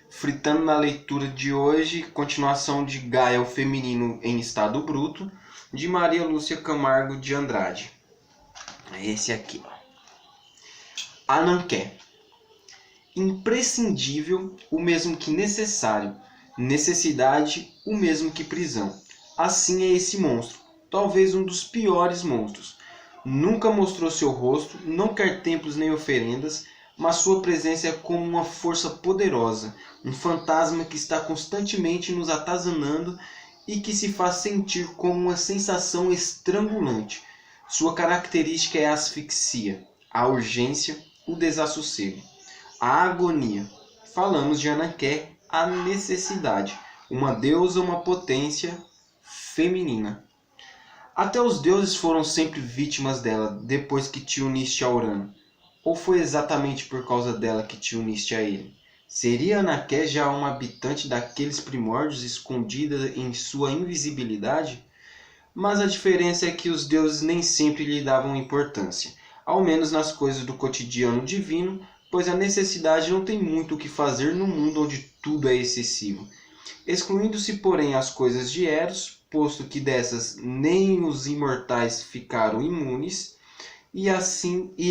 Fritando na leitura de hoje, continuação de Gaia, o Feminino em Estado Bruto, de Maria Lúcia Camargo de Andrade. Esse aqui, ó. Ananqué. Imprescindível, o mesmo que necessário. Necessidade, o mesmo que prisão. Assim é esse monstro, talvez um dos piores monstros. Nunca mostrou seu rosto, não quer templos nem oferendas, mas sua presença é como uma força poderosa, um fantasma que está constantemente nos atazanando e que se faz sentir como uma sensação estrangulante. Sua característica é a asfixia, a urgência, o desassossego, a agonia. Falamos de Ananqué, a necessidade, uma deusa, uma potência feminina. Até os deuses foram sempre vítimas dela depois que te uniste a Urano. Ou foi exatamente por causa dela que te uniste a ele? Seria Ananqué já uma habitante daqueles primórdios escondida em sua invisibilidade? Mas a diferença é que os deuses nem sempre lhe davam importância, ao menos nas coisas do cotidiano divino, pois a necessidade não tem muito o que fazer no mundo onde tudo é excessivo. Excluindo-se, porém, as coisas de Eros, posto que dessas nem os imortais ficaram imunes, e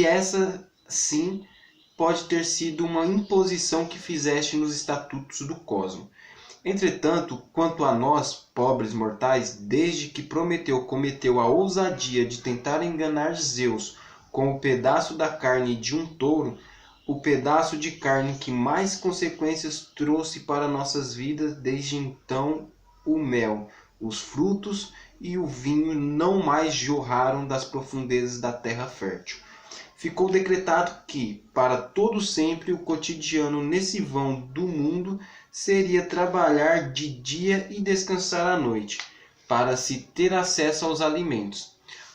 essa sim pode ter sido uma imposição que fizeste nos estatutos do cosmo. Entretanto, quanto a nós, pobres mortais, desde que Prometeu cometeu a ousadia de tentar enganar Zeus com o pedaço da carne de um touro, o pedaço de carne que mais consequências trouxe para nossas vidas desde então, o mel, os frutos e o vinho não mais jorraram das profundezas da terra fértil. Ficou decretado que, para todo sempre, o cotidiano nesse vão do mundo seria trabalhar de dia e descansar à noite, para se ter acesso aos alimentos.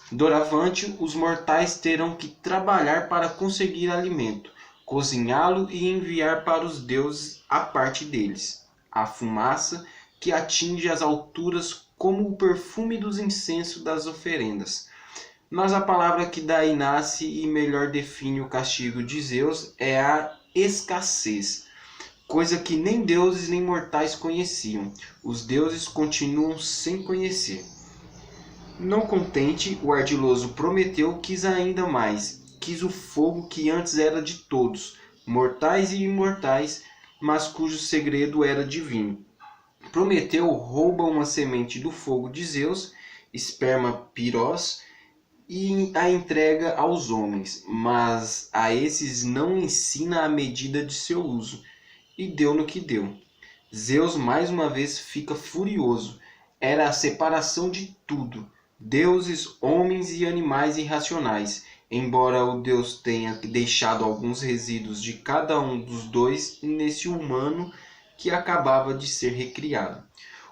Doravante, os mortais terão que trabalhar para conseguir alimento, cozinhá-lo e enviar para os deuses a parte deles, a fumaça que atinge as alturas como o perfume dos incensos das oferendas. Mas a palavra que daí nasce e melhor define o castigo de Zeus é a escassez, coisa que nem deuses nem mortais conheciam. Os deuses continuam sem conhecer. Não contente, o ardiloso Prometeu quis ainda mais, quis o fogo que antes era de todos, mortais e imortais, mas cujo segredo era divino. Prometeu rouba uma semente do fogo de Zeus, esperma pirós, e a entrega aos homens, mas a esses não ensina a medida de seu uso, e deu no que deu. Zeus mais uma vez fica furioso. Era a separação de tudo, deuses, homens e animais irracionais, embora o Deus tenha deixado alguns resíduos de cada um dos dois nesse humano que acabava de ser recriado.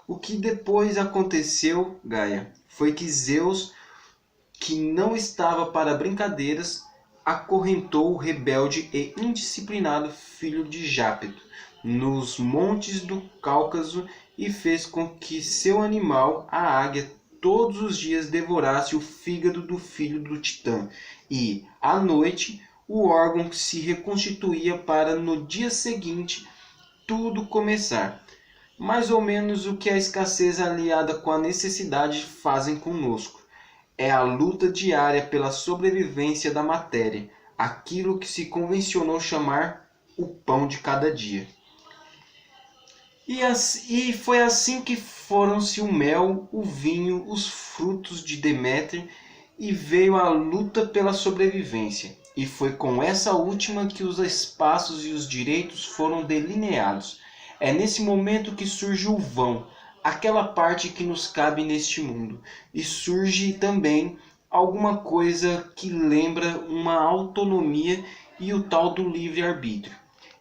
O que depois aconteceu, Gaia, foi que Zeus, que não estava para brincadeiras, acorrentou o rebelde e indisciplinado filho de Jápeto nos montes do Cáucaso e fez com que seu animal, a águia, todos os dias devorasse o fígado do filho do Titã e, à noite, o órgão se reconstituía para, no dia seguinte, tudo começar. Mais ou menos o que a escassez aliada com a necessidade fazem conosco. É a luta diária pela sobrevivência da matéria, aquilo que se convencionou chamar o pão de cada dia. E foi assim que foram-se o mel, o vinho, os frutos de Deméter, e veio a luta pela sobrevivência. E foi com essa última que os espaços e os direitos foram delineados. É nesse momento que surge o vão, aquela parte que nos cabe neste mundo. E surge também alguma coisa que lembra uma autonomia e o tal do livre-arbítrio.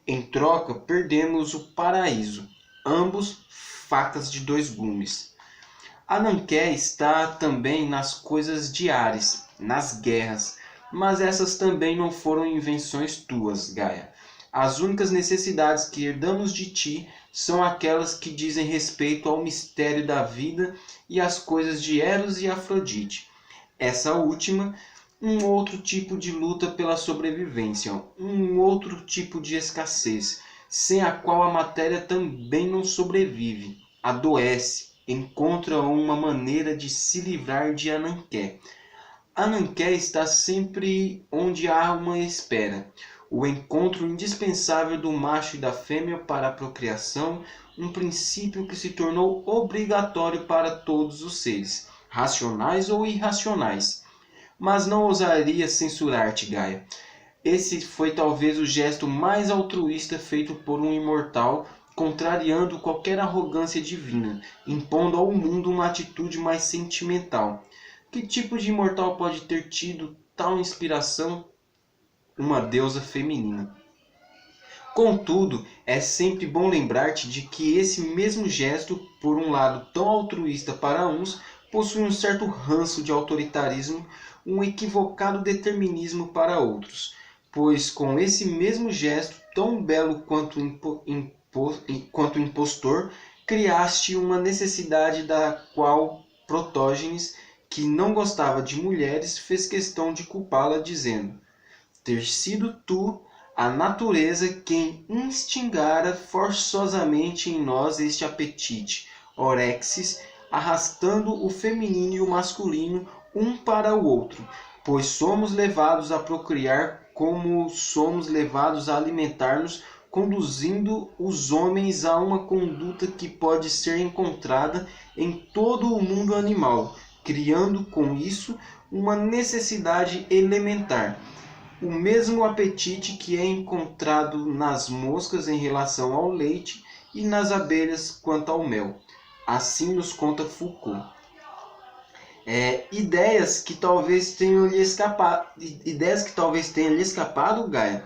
Em troca, perdemos o paraíso, ambos facas de dois gumes. Ananqué está também nas coisas diárias, nas guerras, mas essas também não foram invenções tuas, Gaia. As únicas necessidades que herdamos de ti são aquelas que dizem respeito ao mistério da vida e às coisas de Eros e Afrodite. Essa última, um outro tipo de luta pela sobrevivência, um outro tipo de escassez, sem a qual a matéria também não sobrevive, adoece, encontra uma maneira de se livrar de Ananqué. Ananqué está sempre onde há uma espera, o encontro indispensável do macho e da fêmea para a procriação, um princípio que se tornou obrigatório para todos os seres, racionais ou irracionais. Mas não ousaria censurar-te, Gaia. Esse foi talvez o gesto mais altruísta feito por um imortal, contrariando qualquer arrogância divina, impondo ao mundo uma atitude mais sentimental. Que tipo de imortal pode ter tido tal inspiração? Uma deusa feminina. Contudo, é sempre bom lembrar-te de que esse mesmo gesto, por um lado tão altruísta para uns, possui um certo ranço de autoritarismo, um equivocado determinismo para outros, pois com esse mesmo gesto, tão belo quanto impostor, criaste uma necessidade da qual Protógenes, que não gostava de mulheres, fez questão de culpá-la, dizendo: ter sido tu, a natureza, quem instigara forçosamente em nós este apetite, orexis, arrastando o feminino e o masculino um para o outro, pois somos levados a procriar como somos levados a alimentar-nos, conduzindo os homens a uma conduta que pode ser encontrada em todo o mundo animal, criando com isso uma necessidade elementar. O mesmo apetite que é encontrado nas moscas em relação ao leite e nas abelhas quanto ao mel. Assim nos conta Foucault. Ideias que talvez tenham lhe escapado, Gaia?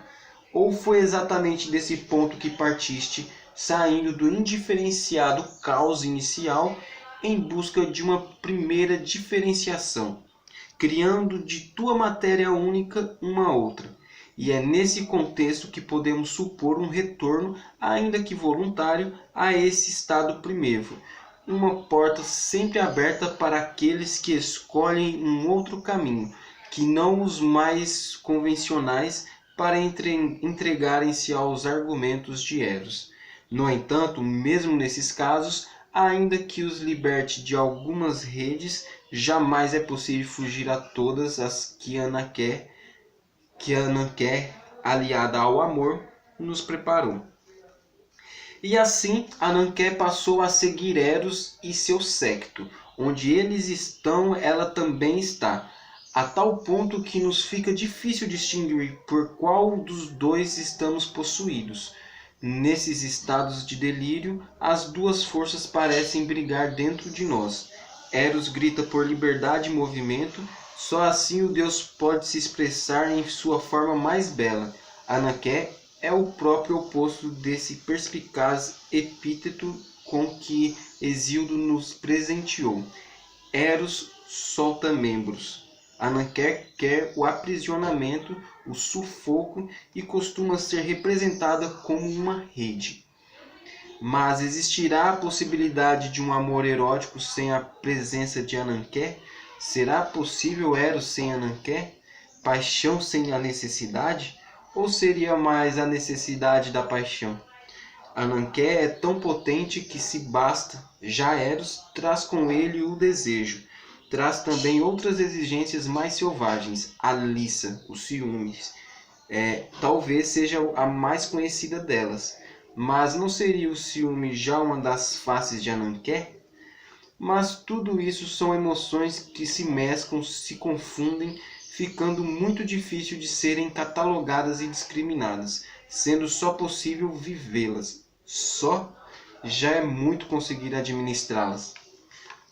Ou foi exatamente desse ponto que partiste, saindo do indiferenciado caos inicial em busca de uma primeira diferenciação, criando de tua matéria única uma outra? E é nesse contexto que podemos supor um retorno, ainda que voluntário, a esse estado primevo, uma porta sempre aberta para aqueles que escolhem um outro caminho, que não os mais convencionais, para entregarem-se aos argumentos de Eros. No entanto, mesmo nesses casos, ainda que os liberte de algumas redes, jamais é possível fugir a todas as que Ananqué, aliada ao amor, nos preparou. E assim Ananqué passou a seguir Eros e seu séquito. Onde eles estão, ela também está, a tal ponto que nos fica difícil distinguir por qual dos dois estamos possuídos. Nesses estados de delírio, as duas forças parecem brigar dentro de nós. Eros grita por liberdade e movimento, só assim o Deus pode se expressar em sua forma mais bela. Ananqué é o próprio oposto desse perspicaz epíteto com que Hesíodo nos presenteou. Eros solta membros. Ananqué quer o aprisionamento, o sufoco, e costuma ser representada como uma rede. Mas existirá a possibilidade de um amor erótico sem a presença de Ananqué? Será possível Eros sem Ananqué? Paixão sem a necessidade? Ou seria mais a necessidade da paixão? Ananqué é tão potente que se basta. Já Eros traz com ele o desejo. Traz também outras exigências mais selvagens. A liça, os ciúmes. Talvez seja a mais conhecida delas. Mas não seria o ciúme já uma das faces de Ananqué? Mas tudo isso são emoções que se mesclam, se confundem, ficando muito difícil de serem catalogadas e discriminadas, sendo só possível vivê-las. Só já é muito conseguir administrá-las.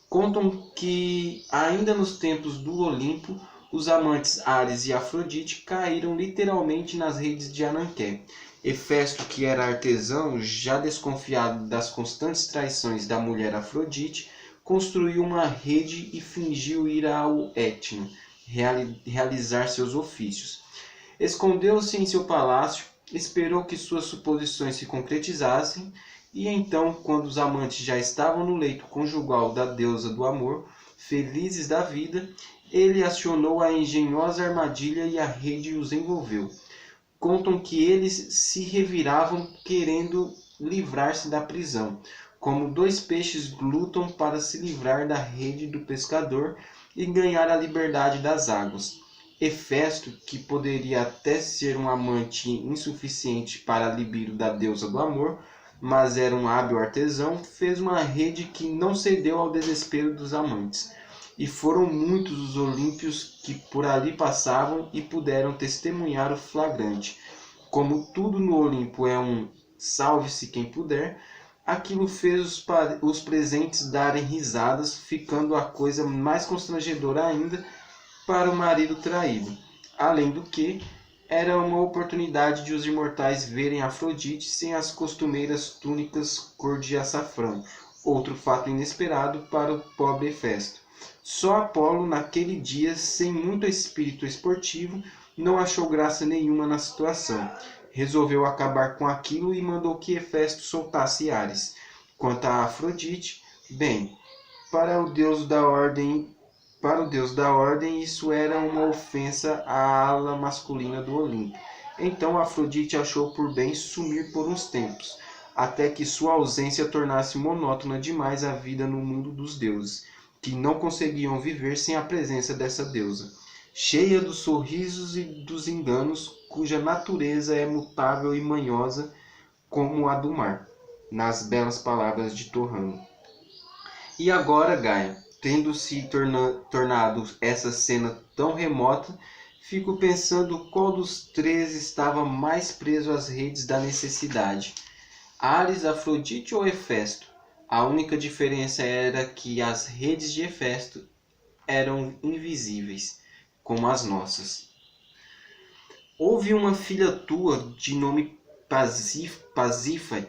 Contam que, ainda nos tempos do Olimpo, os amantes Ares e Afrodite caíram literalmente nas redes de Ananqué. Hefesto, que era artesão, já desconfiado das constantes traições da mulher Afrodite, construiu uma rede e fingiu ir ao Etna realizar seus ofícios. Escondeu-se em seu palácio, esperou que suas suposições se concretizassem, e então, quando os amantes já estavam no leito conjugal da deusa do amor, felizes da vida, ele acionou a engenhosa armadilha e a rede os envolveu. contam que eles se reviravam querendo livrar-se da prisão, como dois peixes lutam para se livrar da rede do pescador e ganhar a liberdade das águas. Hefesto, que poderia até ser um amante insuficiente para a libido da deusa do amor, mas era um hábil artesão, fez uma rede que não cedeu ao desespero dos amantes. E foram muitos os olímpios que por ali passavam e puderam testemunhar o flagrante. Como tudo no Olimpo é um salve-se quem puder, aquilo fez os presentes darem risadas, ficando a coisa mais constrangedora ainda para o marido traído. Além do que, era uma oportunidade de os imortais verem Afrodite sem as costumeiras túnicas cor de açafrão, outro fato inesperado para o pobre Hefesto. Só Apolo, naquele dia, sem muito espírito esportivo, não achou graça nenhuma na situação. Resolveu acabar com aquilo e mandou que Hefesto soltasse Ares. Quanto a Afrodite, bem, para o deus da ordem, isso era uma ofensa à ala masculina do Olimpo. Então Afrodite achou por bem sumir por uns tempos, até que sua ausência tornasse monótona demais a vida no mundo dos deuses, que não conseguiam viver sem a presença dessa deusa, cheia dos sorrisos e dos enganos, cuja natureza é mutável e manhosa como a do mar, nas belas palavras de Torrano. E agora, Gaia, tendo se tornado essa cena tão remota, fico pensando qual dos três estava mais preso às redes da necessidade. Ares, Afrodite ou Hefesto? A única diferença era que as redes de Hefesto eram invisíveis, como as nossas. Houve uma filha tua de nome Pasífae,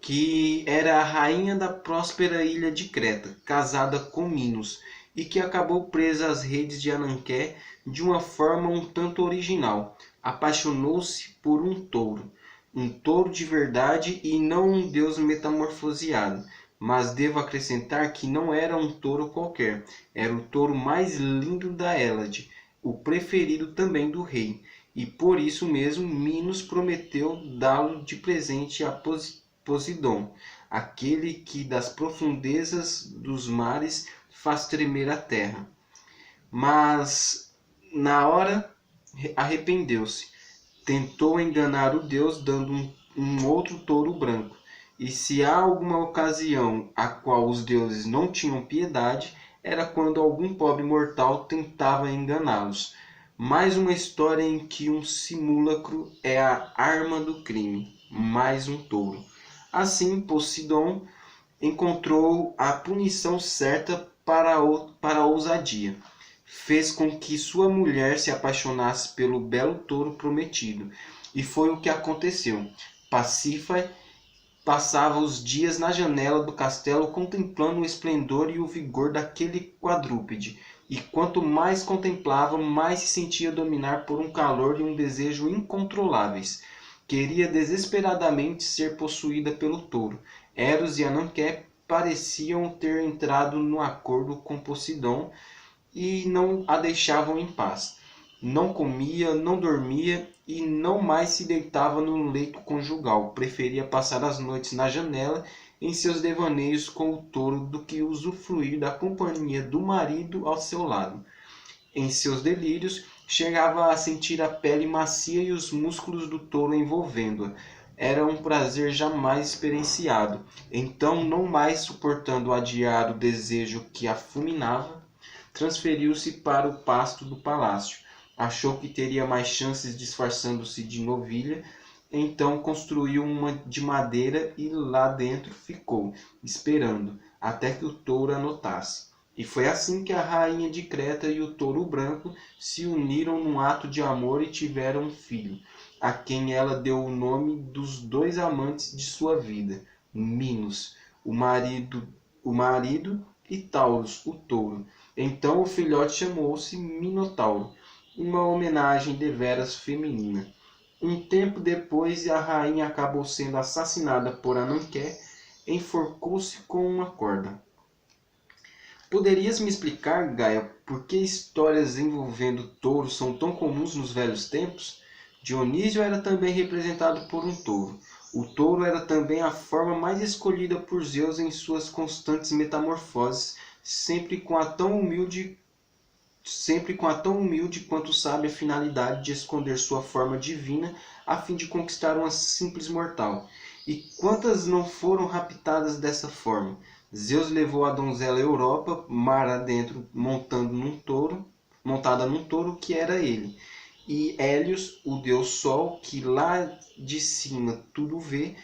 que era a rainha da próspera ilha de Creta, casada com Minos, e que acabou presa às redes de Ananké de uma forma um tanto original. Apaixonou-se por um touro de verdade e não um deus metamorfoseado. Mas devo acrescentar que não era um touro qualquer, era o touro mais lindo da Hélade, o preferido também do rei, e por isso mesmo Minos prometeu dá-lo de presente a Poseidon, aquele que das profundezas dos mares faz tremer a terra. Mas na hora arrependeu-se, tentou enganar o deus dando um outro touro branco. E se há alguma ocasião a qual os deuses não tinham piedade, era quando algum pobre mortal tentava enganá-los. Mais uma história em que um simulacro é a arma do crime, mais um touro. Assim, Poseidon encontrou a punição certa para a ousadia. Fez com que sua mulher se apaixonasse pelo belo touro prometido. E foi o que aconteceu. Pasífae passava os dias na janela do castelo contemplando o esplendor e o vigor daquele quadrúpede, e quanto mais contemplava, mais se sentia dominar por um calor e um desejo incontroláveis. Queria desesperadamente ser possuída pelo touro. Eros e Ananké pareciam ter entrado no acordo com Poseidon e não a deixavam em paz. Não comia, não dormia e não mais se deitava no leito conjugal. Preferia passar as noites na janela em seus devaneios com o touro do que usufruir da companhia do marido ao seu lado. Em seus delírios, chegava a sentir a pele macia e os músculos do touro envolvendo-a. Era um prazer jamais experienciado. Então, não mais suportando adiar o desejo que a fulminava, transferiu-se para o pasto do palácio. Achou que teria mais chances disfarçando-se de novilha, então construiu uma de madeira e lá dentro ficou, esperando, até que o touro a notasse. E foi assim que a rainha de Creta e o touro branco se uniram num ato de amor e tiveram um filho, a quem ela deu o nome dos dois amantes de sua vida, Minos, o marido e Taurus, o touro. Então o filhote chamou-se Minotauro, uma homenagem deveras feminina. Um tempo depois, a rainha acabou sendo assassinada por Ananké, enforcou-se com uma corda. Poderias me explicar, Gaia, por que histórias envolvendo touros são tão comuns nos velhos tempos? Dionísio era também representado por um touro. O touro era também a forma mais escolhida por Zeus em suas constantes metamorfoses, sempre com a tão humilde quanto sábia finalidade de esconder sua forma divina a fim de conquistar uma simples mortal. E quantas não foram raptadas dessa forma? Zeus levou a donzela Europa, mar adentro, montada num touro que era ele. E Hélios, o deus Sol, que lá de cima tudo vê,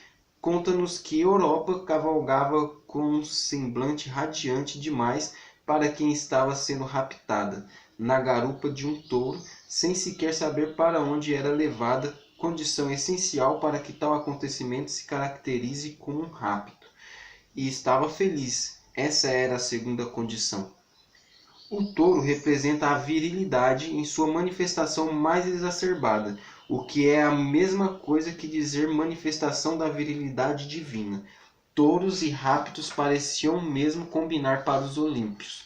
conta-nos que Europa cavalgava com um semblante radiante demais para quem estava sendo raptada, na garupa de um touro, sem sequer saber para onde era levada, condição essencial para que tal acontecimento se caracterize como um rapto. E estava feliz. Essa era a segunda condição. O touro representa a virilidade em sua manifestação mais exacerbada, o que é a mesma coisa que dizer manifestação da virilidade divina. Touros e raptos pareciam mesmo combinar para os olímpios.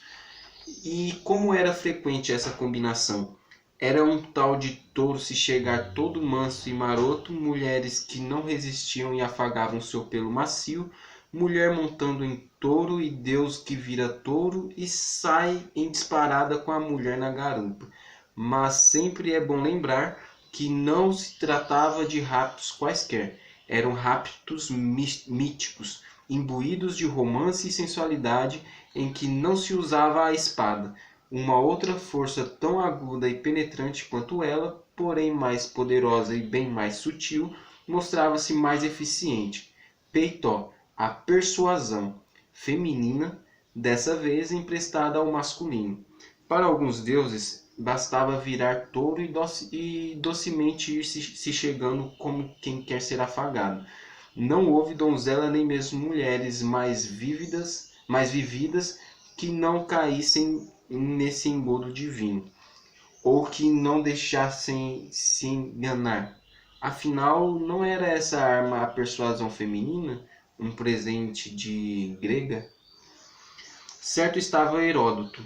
E como era frequente essa combinação? Era um tal de touro se chegar todo manso e maroto, mulheres que não resistiam e afagavam seu pelo macio, mulher montando em touro e Deus que vira touro e sai em disparada com a mulher na garupa. Mas sempre é bom lembrar que não se tratava de raptos quaisquer, eram raptos míticos, imbuídos de romance e sensualidade, em que não se usava a espada, uma outra força tão aguda e penetrante quanto ela, porém mais poderosa e bem mais sutil, mostrava-se mais eficiente. Peitó, a persuasão feminina, dessa vez emprestada ao masculino. Para alguns deuses, bastava virar touro e docemente ir se chegando como quem quer ser afagado. Não houve donzela nem mesmo mulheres mais vividas que não caíssem nesse engodo divino, ou que não deixassem se enganar. Afinal, não era essa arma a persuasão feminina, um presente de grega? Certo estava Heródoto.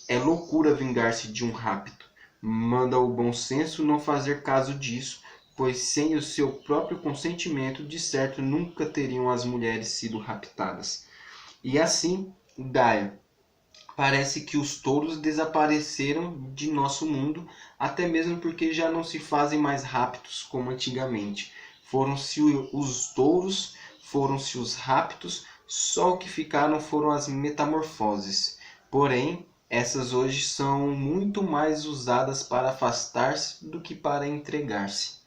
É loucura vingar-se de um rapto. Manda o bom senso não fazer caso disso, pois sem o seu próprio consentimento, de certo nunca teriam as mulheres sido raptadas. E assim, Gaia, parece que os touros desapareceram de nosso mundo, até mesmo porque já não se fazem mais raptos como antigamente. Foram-se os touros, foram-se os raptos, só o que ficaram foram as metamorfoses. Porém, essas hoje são muito mais usadas para afastar-se do que para entregar-se.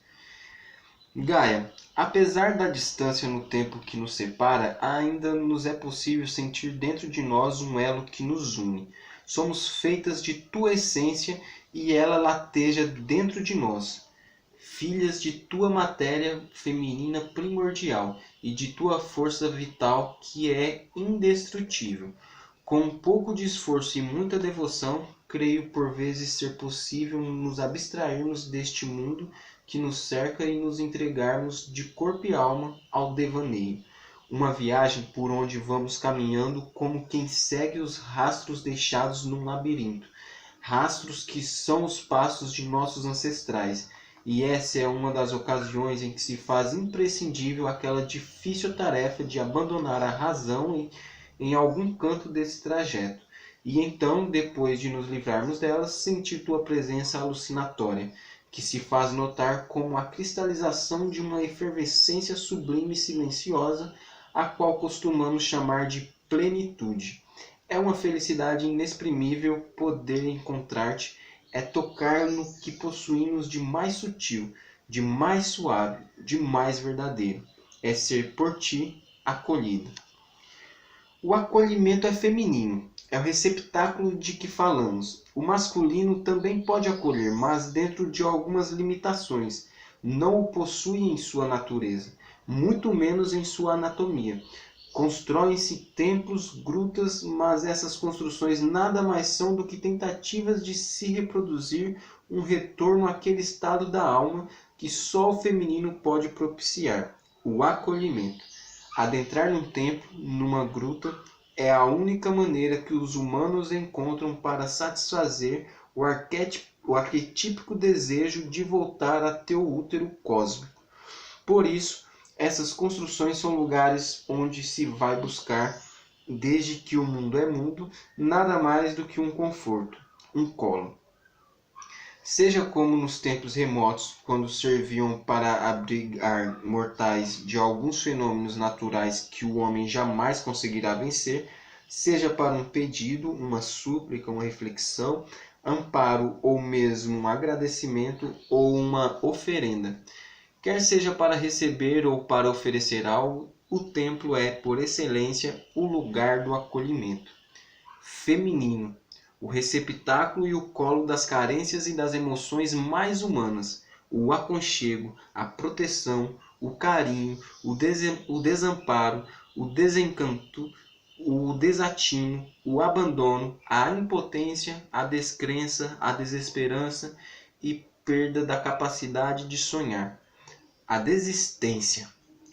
Gaia, apesar da distância no tempo que nos separa, ainda nos é possível sentir dentro de nós um elo que nos une. Somos feitas de tua essência e ela lateja dentro de nós. Filhas de tua matéria feminina primordial e de tua força vital que é indestrutível. Com um pouco de esforço e muita devoção, creio por vezes ser possível nos abstrairmos deste mundo que nos cerca e nos entregarmos de corpo e alma ao devaneio. Uma viagem por onde vamos caminhando como quem segue os rastros deixados num labirinto. Rastros que são os passos de nossos ancestrais. E essa é uma das ocasiões em que se faz imprescindível aquela difícil tarefa de abandonar a razão em algum canto desse trajeto. E então, depois de nos livrarmos delas, sentir tua presença alucinatória, que se faz notar como a cristalização de uma efervescência sublime e silenciosa, a qual costumamos chamar de plenitude. É uma felicidade inexprimível poder encontrar-te, é tocar no que possuímos de mais sutil, de mais suave, de mais verdadeiro. É ser por ti acolhida. O acolhimento é feminino, é o receptáculo de que falamos. O masculino também pode acolher, mas dentro de algumas limitações. Não o possui em sua natureza, muito menos em sua anatomia. Constroem-se templos, grutas, mas essas construções nada mais são do que tentativas de se reproduzir um retorno àquele estado da alma que só o feminino pode propiciar, o acolhimento. Adentrar num templo, numa gruta, é a única maneira que os humanos encontram para satisfazer o arquetípico desejo de voltar a teu útero cósmico. Por isso, essas construções são lugares onde se vai buscar, desde que o mundo é mundo, nada mais do que um conforto, um colo. Seja como nos tempos remotos, quando serviam para abrigar mortais de alguns fenômenos naturais que o homem jamais conseguirá vencer, seja para um pedido, uma súplica, uma reflexão, amparo ou mesmo um agradecimento ou uma oferenda. Quer seja para receber ou para oferecer algo, o templo é, por excelência, o lugar do acolhimento. Feminino, o receptáculo e o colo das carências e das emoções mais humanas, o aconchego, a proteção, o carinho, o desamparo, o desencanto, o desatino, o abandono, a impotência, a descrença, a desesperança e perda da capacidade de sonhar. A desistência.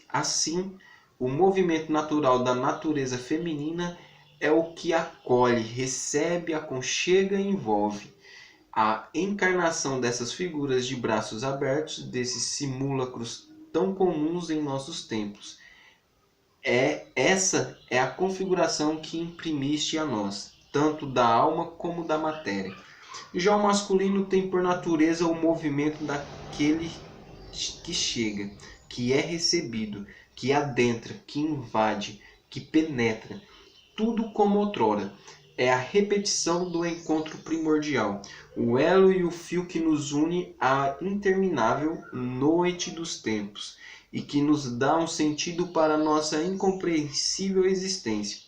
Assim, o movimento natural da natureza feminina é o que acolhe, recebe, aconchega e envolve. A encarnação dessas figuras de braços abertos, desses simulacros tão comuns em nossos tempos. Essa é a configuração que imprimiste a nós, tanto da alma como da matéria. Já o masculino tem por natureza o movimento daquele que chega, que é recebido, que adentra, que invade, que penetra, tudo como outrora. É a repetição do encontro primordial, o elo e o fio que nos une à interminável noite dos tempos e que nos dá um sentido para nossa incompreensível existência.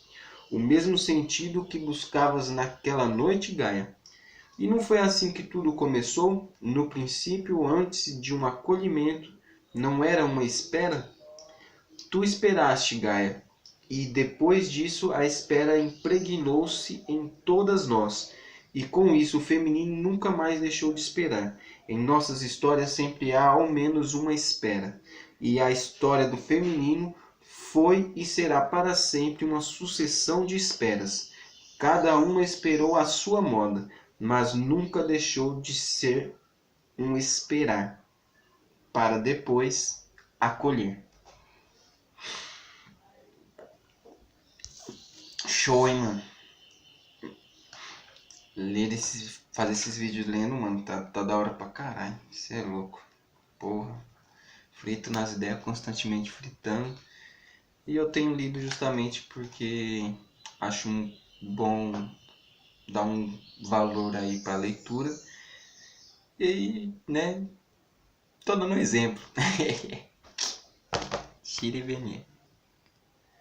O mesmo sentido que buscavas naquela noite, Gaia. E não foi assim que tudo começou? No princípio, antes de um acolhimento, não era uma espera? Tu esperaste, Gaia, e depois disso a espera impregnou-se em todas nós. E com isso o feminino nunca mais deixou de esperar. Em nossas histórias sempre há ao menos uma espera. E a história do feminino foi e será para sempre uma sucessão de esperas. Cada uma esperou a sua moda, mas nunca deixou de ser um esperar, para depois acolher. Show, hein, mano? Fazer esses vídeos lendo, mano, tá da hora pra caralho. Você é louco. Porra. Frito nas ideias, constantemente fritando. E eu tenho lido justamente porque acho bom dar um valor aí pra leitura. E, né, tô dando um exemplo. Shiri Venê.